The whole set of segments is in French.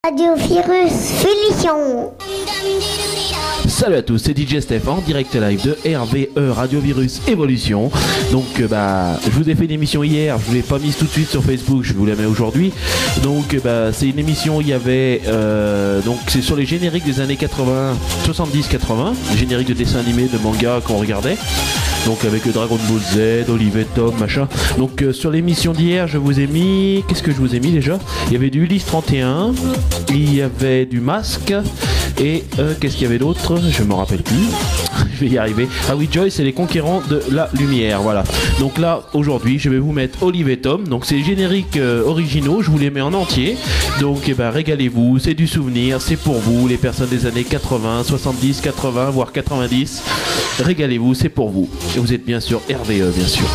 Radio Virus Félition. Salut à tous, c'est DJ Steph en direct live de RVE Radio Virus Evolution. Donc je vous ai fait une émission hier, je vous l'ai pas mise tout de suite sur Facebook, je vous la mets aujourd'hui. Donc c'est une émission, il y avait donc c'est sur les génériques des années 80, 70-80, les génériques de dessins animés, de manga qu'on regardait. Donc avec Dragon Ball Z, Olive Tom, machin. Donc sur l'émission d'hier, je vous ai mis... Qu'est-ce que je vous ai mis déjà? Il y avait du Ulysse 31, il y avait du Masque, et qu'est-ce qu'il y avait d'autre? Je me rappelle plus. Je vais y arriver. Ah oui, Joyce et les conquérants de la lumière, voilà. Donc là, aujourd'hui, je vais vous mettre Olive et Tom. Donc c'est les génériques originaux, je vous les mets en entier. Donc régalez-vous, c'est du souvenir, c'est pour vous, les personnes des années 80, 70, 80, voire 90. Régalez-vous, c'est pour vous. Et vous êtes bien sûr RVE, bien sûr.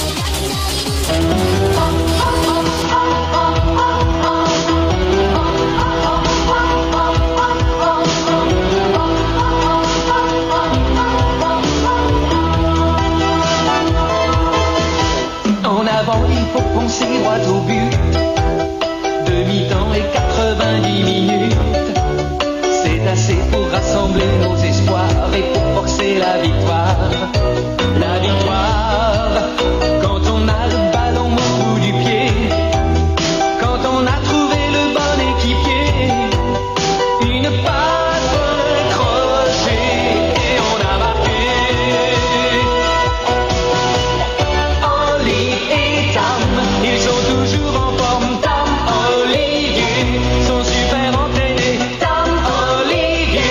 En avant, il faut penser droit au but. Demi-temps et 90 minutes. C'est assez pour rassembler nos espoirs et pour forcer la victoire. La victoire, quand on a le ballon au bout du pied, quand on a trouvé le bon équipier, une passe crochée et on a marqué. Olive et Tom, ils sont toujours en forme. Tom, Olivier, sont super entraînés. Tom, Olivier,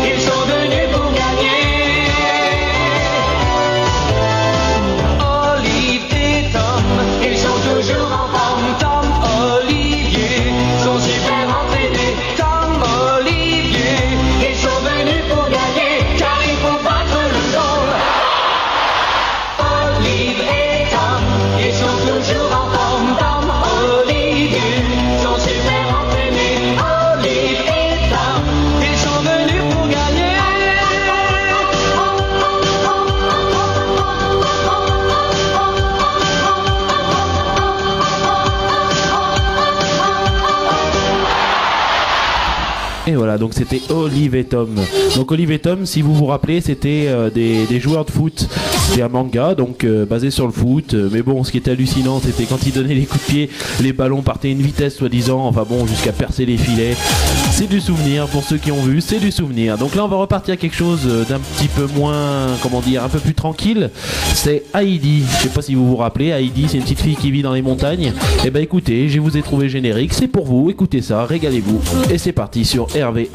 ils sont venus pour gagner. Olive et Tom, ils sont toujours en forme. Tom, Olivier, sont super entraînés. Tom, Olivier, ils sont venus pour gagner, car il faut battre le goal. Olive et Tom, ils sont toujours en forme. Tom, Olivier, sont super entraînés. Olive et Tom, ils sont venus pour gagner. Et voilà, donc c'était Olive et Tom. Donc Olive et Tom, si vous vous rappelez, c'était des joueurs de foot. C'était un manga, donc basé sur le foot. Mais bon, ce qui était hallucinant, c'était quand ils donnaient les coups de pied, les ballons partaient à une vitesse soi-disant, enfin bon, jusqu'à percer les filets. C'est du souvenir, pour ceux qui ont vu, c'est du souvenir. Donc là, on va repartir à quelque chose d'un petit peu moins, comment dire, un peu plus tranquille. C'est Heidi. Je sais pas si vous vous rappelez, Heidi, c'est une petite fille qui vit dans les montagnes. Et ben écoutez, je vous ai trouvé le générique, c'est pour vous, écoutez ça, régalez-vous. Et c'est parti sur RVE.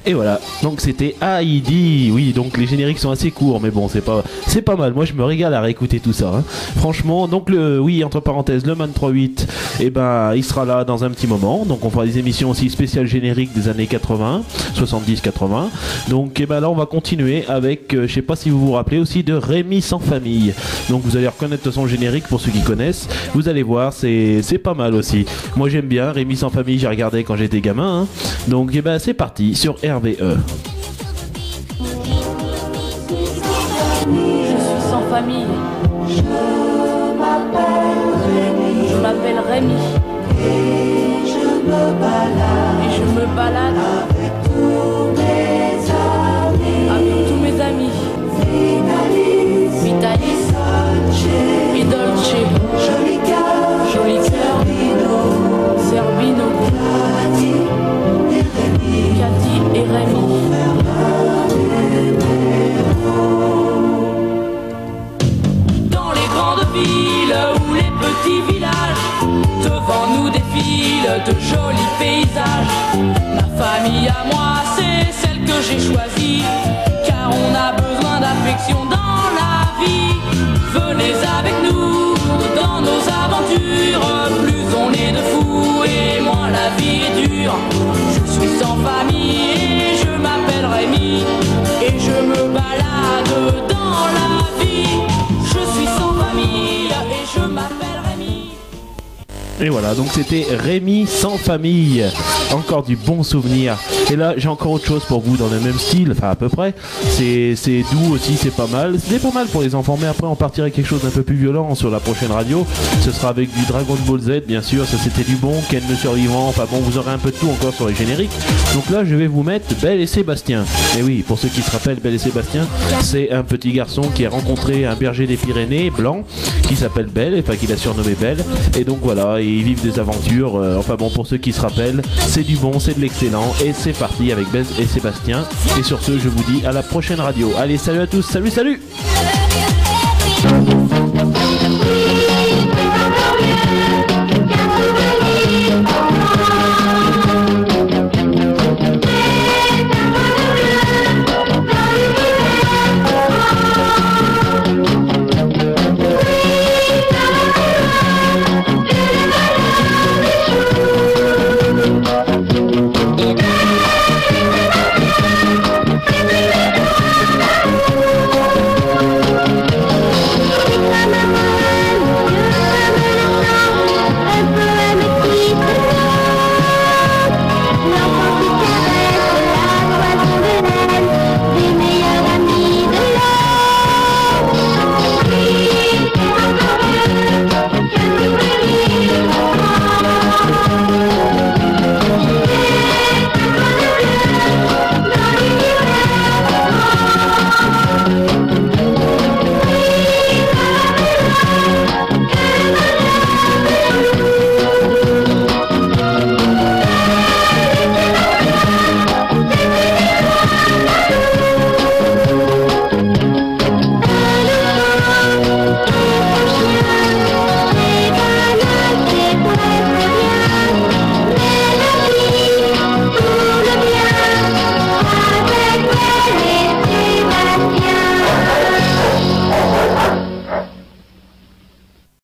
Et voilà, donc c'était Heidi. Oui, donc les génériques sont assez courts, mais bon, c'est pas mal. Moi, je me régale à réécouter tout ça, hein. Franchement, donc oui, entre parenthèses, le Man 38, et il sera là dans un petit moment. Donc on fera des émissions aussi spéciales génériques des années 80, 70-80. Donc là, on va continuer avec, je sais pas si vous vous rappelez aussi de Rémi sans famille. Donc vous allez reconnaître son générique pour ceux qui connaissent. Vous allez voir, c'est pas mal aussi. Moi, j'aime bien Rémi sans famille. J'ai regardé quand j'étais gamin, hein. Donc c'est parti sur RVE. Je suis sans famille. Je m'appelle Rémi. Et je me balade avec tous mes amis. Vitalis et Dolce. Joli cœur, Zerbino, Cathy et Rémi. Dans les grandes villes ou les petits villages, devant nous défilent de jolis paysages. Ma famille à moi, c'est celle que j'ai choisie, car on a besoin d'affection dans la vie. Venez avec nous dans nos aventures, plus on est de fous et moins la vie est dure. Je suis sans famille et je m'appelle Rémi, et je me balade dans la vie. Je suis sans famille et je m'appelle Rémi. Et voilà, donc c'était Rémi sans famille. Encore du bon souvenir. Et là, j'ai encore autre chose pour vous dans le même style, enfin à peu près. C'est doux aussi, c'est pas mal. C'est pas mal pour les enfants, mais après on partirait quelque chose d'un peu plus violent sur la prochaine radio. Ce sera avec du Dragon Ball Z, bien sûr. Ça c'était du bon, Ken le survivant. Enfin bon, vous aurez un peu de tout encore sur les génériques. Donc là, je vais vous mettre Belle et Sébastien. Et oui, pour ceux qui se rappellent, Belle et Sébastien, c'est un petit garçon qui a rencontré un berger des Pyrénées, blanc, qui s'appelle Belle, enfin qu'il a surnommé Belle. Et donc voilà, ils vivent des aventures. Enfin bon, pour ceux qui se rappellent, c'est du bon, c'est de l'excellent. Et c'est parti avec Belle et Sébastien. Et sur ce, je vous dis à la prochaine radio. Allez, salut à tous, salut, salut.